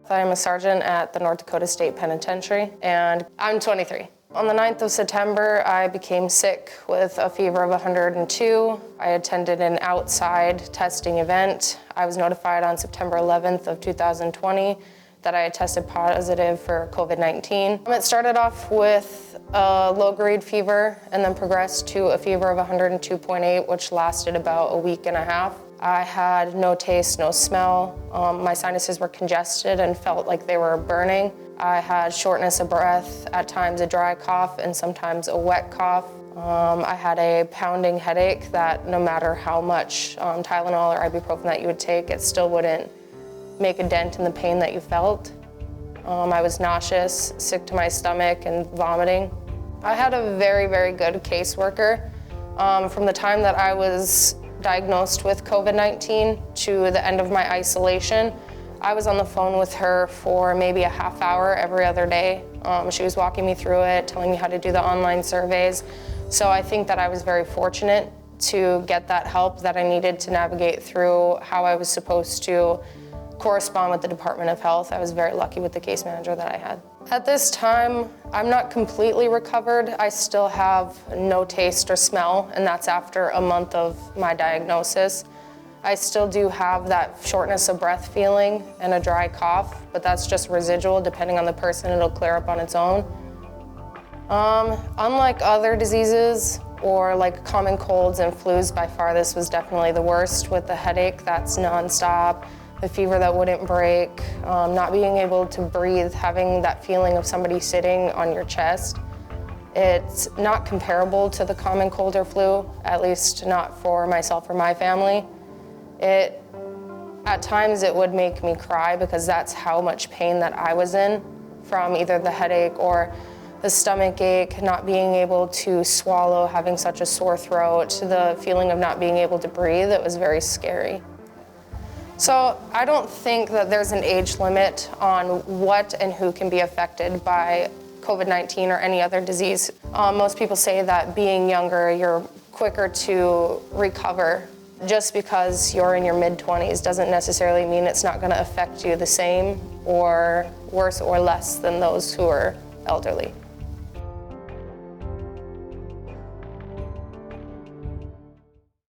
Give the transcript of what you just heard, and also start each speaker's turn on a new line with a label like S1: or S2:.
S1: I'm a sergeant at the North Dakota State Penitentiary, and I'm 23. On the 9th of September, I became sick with a fever of 102. I attended an outside testing event. I was notified on September 11th of 2020 that I had tested positive for COVID-19. It started off with a low-grade fever and then progressed to a fever of 102.8, which lasted about a week and a half. I had no taste, no smell. My sinuses were congested and felt like they were burning. I had shortness of breath, at times a dry cough, and sometimes a wet cough. I had a pounding headache that no matter how much Tylenol or ibuprofen that you would take, it still wouldn't make a dent in the pain that you felt. I was nauseous, sick to my stomach, and vomiting. I had a very, very good caseworker. From the time that I was diagnosed with COVID-19 to the end of my isolation, I was on the phone with her for maybe a half hour every other day. She was walking me through it, telling me how to do the online surveys. So I think that I was very fortunate to get that help that I needed to navigate through how I was supposed to correspond with the Department of Health. I was very lucky with the case manager that I had. At this time, I'm not completely recovered. I still have no taste or smell, and that's after a month of my diagnosis. I still do have that shortness of breath feeling and a dry cough, but that's just residual. Depending on the person, it'll clear up on its own. Unlike other diseases or like common colds and flus, by far this was definitely the worst, with the headache that's nonstop, the fever that wouldn't break, not being able to breathe, having that feeling of somebody sitting on your chest. It's not comparable to the common cold or flu, at least not for myself or my family. At times it would make me cry because that's how much pain that I was in from either the headache or the stomach ache, not being able to swallow, having such a sore throat, the feeling of not being able to breathe. It was very scary. So I don't think that there's an age limit on what and who can be affected by COVID-19 or any other disease. Most people say that being younger, you're quicker to recover. Just because you're in your mid-20s doesn't necessarily mean it's not going to affect you the same or worse or less than those who are elderly.